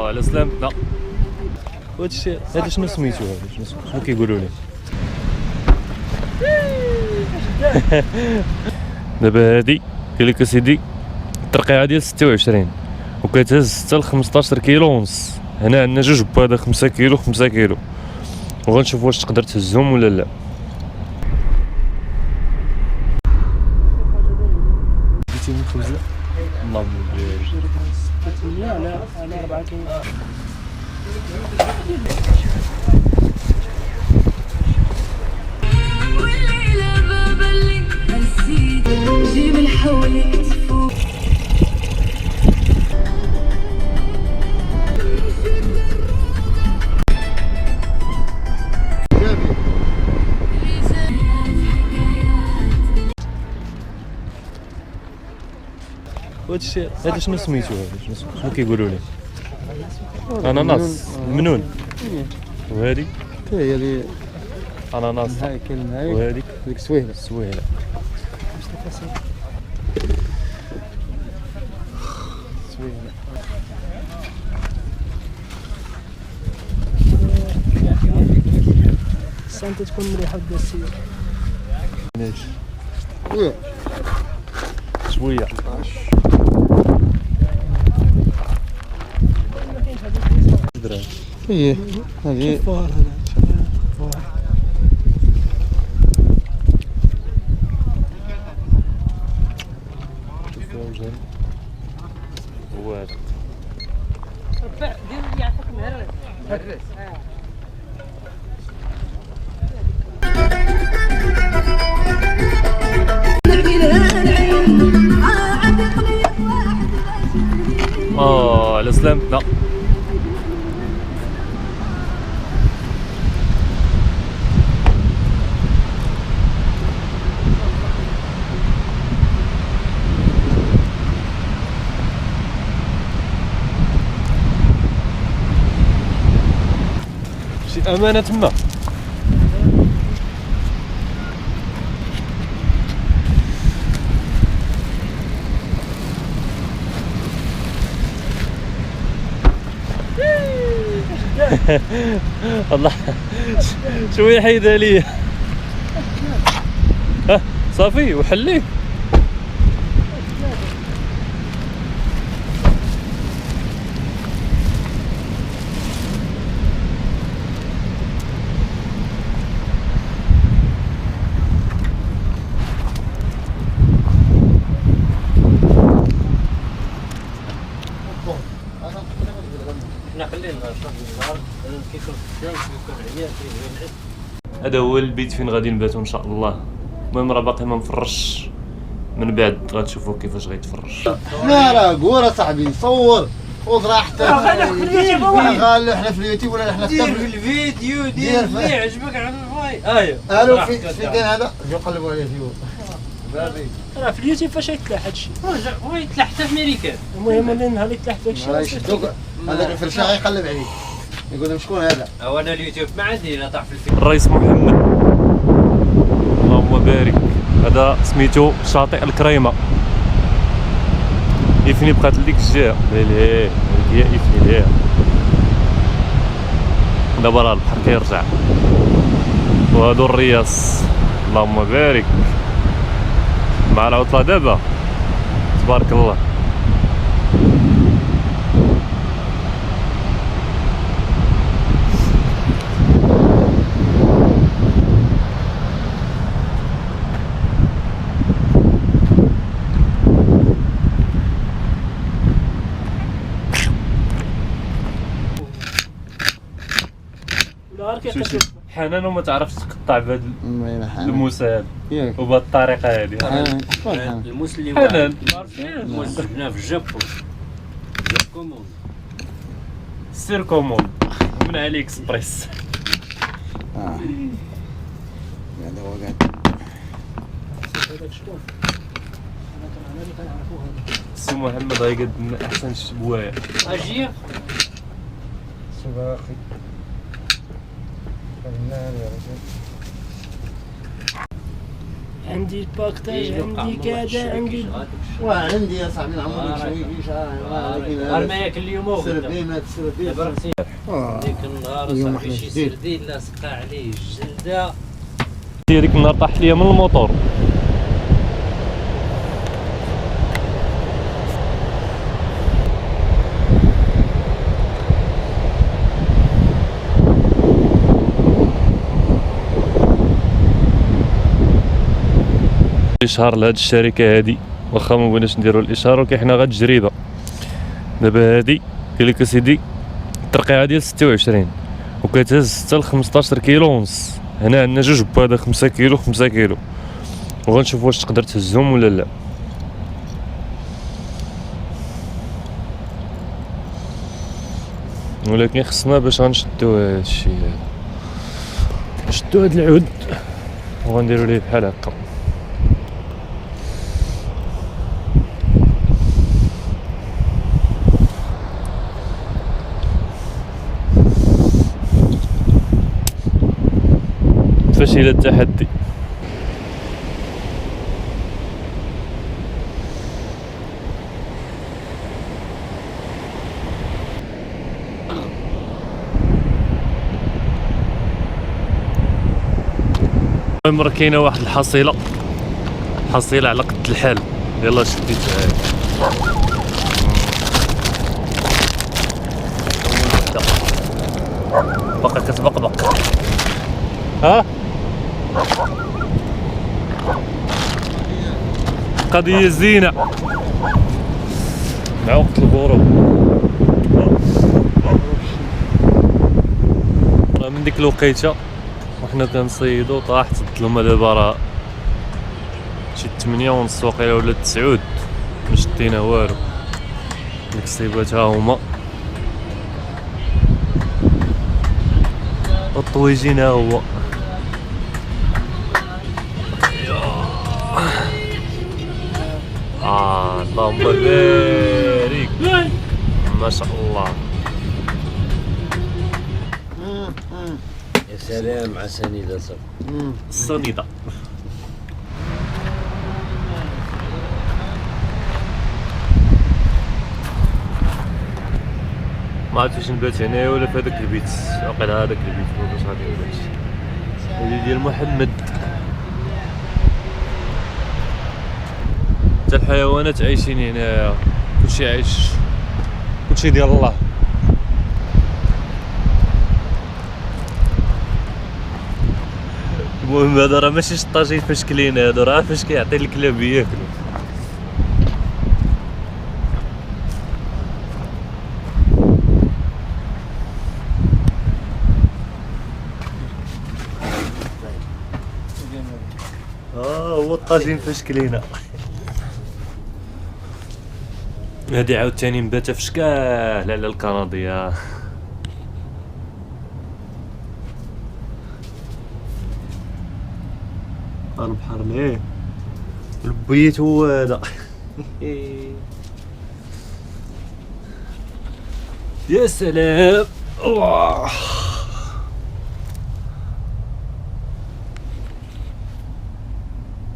على سلامتنا. هادشي هذا شنو سميتو؟ هذا شنو كيقولوا لي؟ دابا هادي قال لك اسيدي الترقيعه ديال 26 وكتهز حتى ل 15 كيلو ونص. هنا عندنا جوج بواده 5 كيلو 5 كيلو، وغنشوف واش تقدر تهزهم ولا لا. جبتي من خبزه؟ اللهم بارك. لا انا 4 كيلو. والليلة باب اللي نسيت جيب الحول تفوق. هادشي هذا شنو سميتو؟ هذا شنو كيقولوا لي؟ اناناس المنون. وهادي هي اللي اناناس هاي كلمه هاي وهاديك ديك سويله سويله. سويله السنتة تكون مليحة بدا السير. ليش؟ شويه ايه هذه فار هذا فار. فوزن واد دير يعطيك مهرس على سلامتنا. شي امانه تما. والله شويه حيدها ليا. ها صافي وحليه. هذا هو البيت فين غادي نباتو ان شاء الله. المهم راه باقي ما مفرش، من بعد غتشوفوا كيفاش غيتفرش. لا لا قول صاحبي صور وراحتك. قال احنا في اليوتيوب ولا احنا دير في الفيديو دير اللي عجبك على الفاي. قالوا في كان هذا يقلبوا على اليوتيوب بابي راه في اليوتيوب فاش يتلاح هادشي. هو يطلع حتى في امريكا. المهم اللي نهار يتلاح داكشي راه يشدوك هذاك الفرشاه يقلب عليك يقول لهم شكون هذا. هو انا اليوتيوب ما عندي لا طاح في الفيديو. الرئيس محمد اللهم بارك. هذا سميتو شاطئ الكريمه. يفني بقات لديك الجهه هي يفني ليها. دابا راه البحر كيرجع وهادو الرياس اللهم بارك مع العطله دابا تبارك الله. حنان وما تعرفش تقطع بهذا الموس هذا وبهذه الطريقه هذه. الموس اللي حنان الموس هنا في الجابون كومون سير كومون من علي اكسبريس. هذا هو قاعد هذاك شكون؟ انا كنعرفو هذا سي محمد غيقدم لنا احسن الشبوايه. اجي سباقي فنان يا رجل. عندي الباكتاج، عندي كذا، عندي وعندي يا صاحبي العمر شوي نهار ما ياكل اليوم وغدا سربي ما تسربي ديك النهار صاحبي شي سردين لا سقى عليه الجلده. ديك النهار طاح ليا من الموطور. الاشهار لهاد الشركه هادي واخا ما بغيناش نديرو الاشهار، ولكن حنا غاد تجربه. دابا هادي قال لك اسيدي الترقيعه ديال 26 وكتهز حتى ل 15 كيلو ونص. هنا عندنا جوج بواده 5 كيلو 5 كيلو، وغنشوف واش تقدر تهزهم ولا لا. ولكن خصنا باش غنشدو هادشي هذا، نشدو هاد العود وغنديرو ليه بحال هكا. فشل التحدي. المهم راه كاينه واحد الحصيله على قد الحال. يلا شديتها باقا كتبقبق. ها قضية زينة مع وقت الغروب. راه من ديك الوقيته وحنا كنصيدو طاحت الظلمة. دابا راه شي 8:30 وقيله ولا 9 ما شدينا والو. ديك الصيبات ها هما الطويجين ها هو. اللهم بارك ما شاء الله. يا سلام على سنيده صافي الصنيدة. ما عرفتش واش نبات هنايا ولا في هذاك البيت. واقيلا هذاك البيت باش غادي نبات. هذه ديال محمد. حتى الحيوانات عايشين هنايا، كلشي عايش، كلشي ديال الله. المهم هذا راه ماشي شطاجين فاش كلين، هذا راه فاش كيعطي الكلاب ياكلو. هو الطاجين فاش كلينا. هادي عاوتاني مباتة في شكال على الكندية. البحر ليه البيت هو هذا. يا سلام.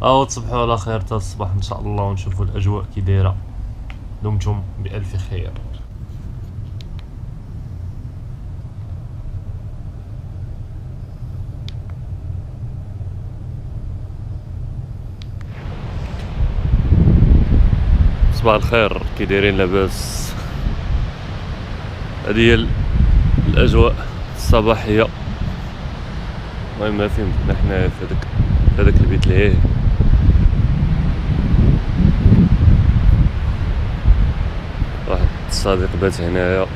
الله تصبحوا على خير تا الصباح ان شاء الله، ونشوفوا الاجواء كي دايره. دمتم بألف خير. صباح الخير، كي دايرين؟ لاباس؟ هذه هي الاجواء الصباحيه. المهم ما فهمتنا حنا في هذاك البيت ليه واحد الصديق بات هنايا،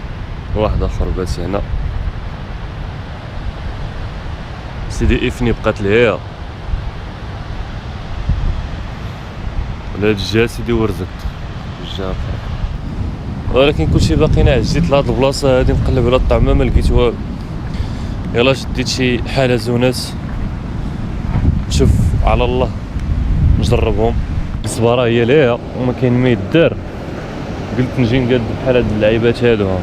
واحد اخر بات هنا. سيدي افني بقات لهيا، ولا هاد الجهه سيدي ورزت الجهه اخرى. ولكن كلشي باقي ناعس. جيت لهاد البلاصه هادي نقلب على الطعمه ما لقيت والو. يلا شديت شي حلزونات نشوف على الله نجربهم. الصباره هي ليها وما كاين ما يدار. قلت نجي نقاد بحال هاد اللعيبات هادو.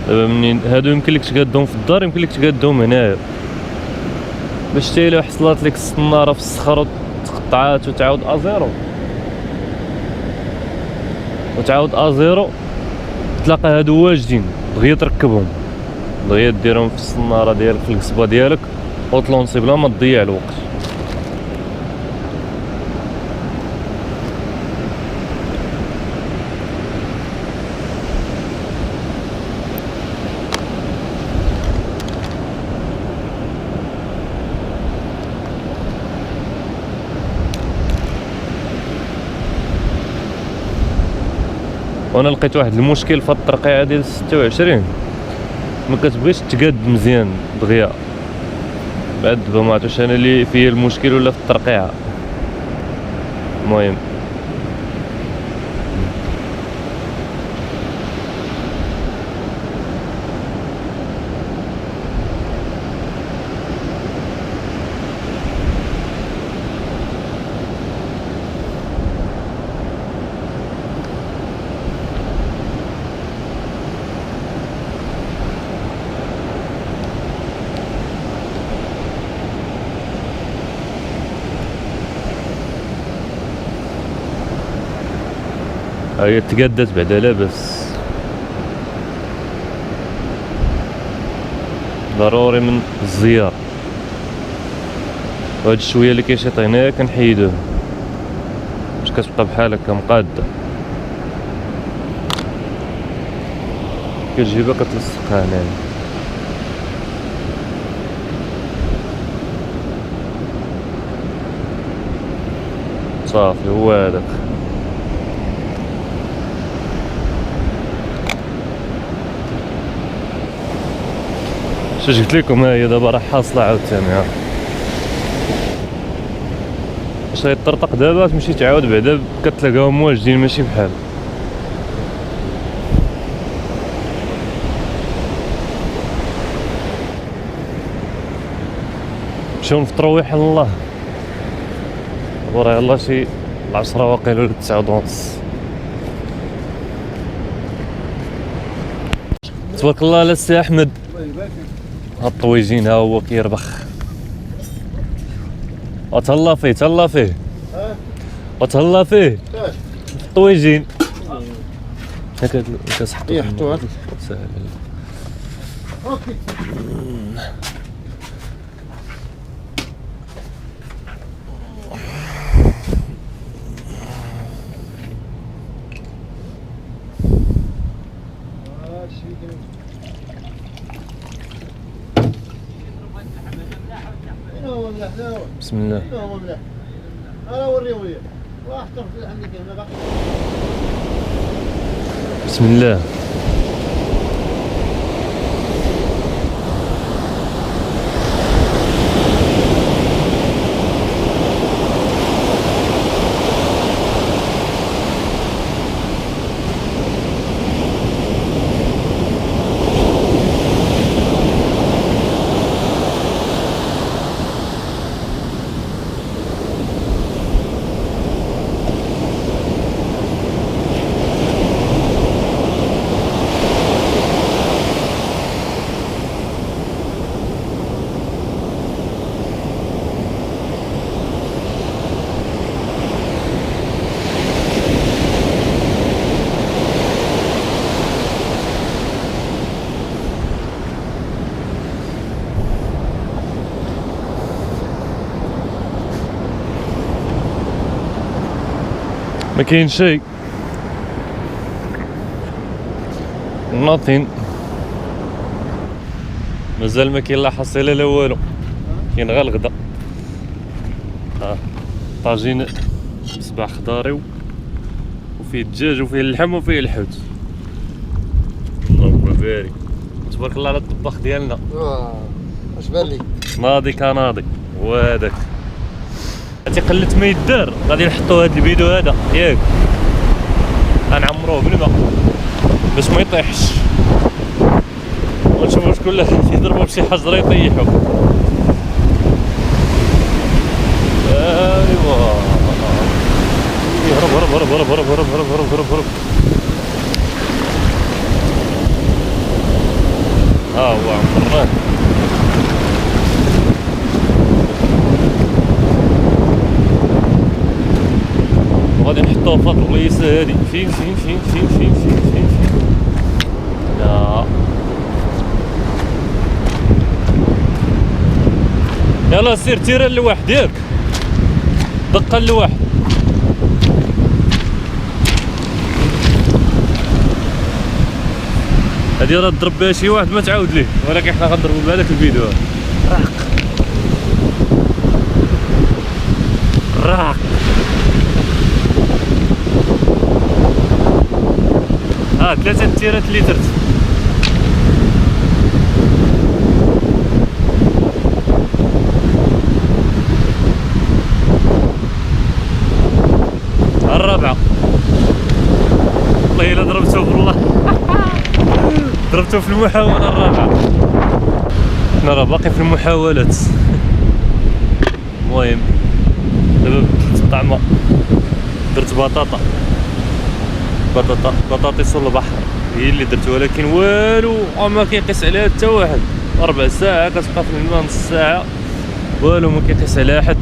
دابا منين هادو يمكن لك تقادهم في الدار، يمكن لك تقادهم هنايا. باش حتى الا حصلت لك السناره في الصخر وتقطعات وتعاود ازيرو تلاقى هادو واجدين دغيا تركبهم دغيا ديرهم في السناره ديالك في القصبه ديالك وتلونسي بلا ما تضيع الوقت. وانا لقيت واحد المشكل في الترقيعه ديال 26 ما كتبغيش تقاد مزيان دغيا. بعد دابا ما عرفتش انا اللي فيه المشكل ولا في الترقيعه. المهم هي تقادت بعدا لاباس. ضروري من الزيار وهاد الشويه اللي كيشيط هنايا كنحيدوه باش كتبقى بحال هكا مقاده كتجيبها كتلصقها هنايا. صافي هو هذاك. شو قلت لكم هي دابا راه حاصله عاوتاني ها. باش يطرطق دابا تمشي تعاود بعدا كتلقاهم واجدين ماشي بحال. نمشيو نفطرو ويحل الله. وراه يلاه شي 10 واقيلا ولا 9 ونص. تبارك الله على السي احمد. هاد الطويجين ها هو كيربخ. وتهلا فيه تهلا فيه وتهلا فيه الطويجين. هاك كتحطو يحطو هاد ساهل. اوكي بسم الله. انا اوريهم لي واحد طرف عندك هنا باقي. بسم الله. ما كاين شيء nothing. مازال ما كاين لا حصيله لا والو. كاين غير الغدا. طاجين بصباع خضاري وفيه الدجاج وفيه اللحم وفيه الحوت. اللهم بارك. تبارك الله على الطباخ ديالنا. اش بان لي ناضي كناضي هو هذاك. عرفتي قلت ما يدار غادي نحطو هاد الفيديو هذا ياك غنعمروه بالماء باش ما يطيحش ونشوفو شكون اللي يضربو بشي حجره يطيحو. ايوا هرب هرب هرب هرب هرب هرب هرب هرب هرب هرب. ها هو عمران غادي نحطوه في هاد البلايصه هادي. فين فين فين فين فين فين فين فين لا يلا سير تيرا لواحد ياك دقه لواحد. هادي راه ضرب بها شي واحد ما تعاود ليه، ولكن حنا غنضربو بهذاك الفيديو هذا. راق راق 3 تيرات اللي درت. الرابعة والله إلا ضربته بالله ضربته في المحاولة الرابعة. حنا راه باقي في المحاولات. المهم دابا بدلت الطعمة، درت بطاطس البحر هي اللي درت، ولكن والو ما كيقيس عليها حتى واحد. 4 ساعة كتبقى في الماء، نص ساعة والو ما كيقيس عليها حد.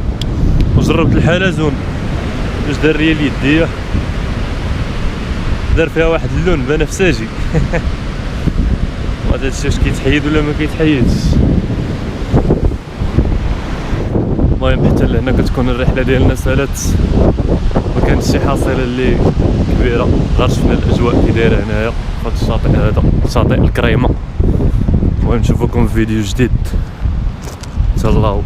وجربت الحلزون باش دار ليا اليدية، دار فيها واحد اللون بنفسجي وهذا الشيء واش كيتحيد ولا ما كيتحيدش. المهم حتى لهنا كتكون الرحلة ديالنا سالات، ما كانتش شي حاصلة اللي كبيرة، غير شفنا الأجواء كي دايرة هنايا في هاد الشاطئ هذا، شاطئ الكريمة. المهم نشوفكم في فيديو جديد، تهلاو.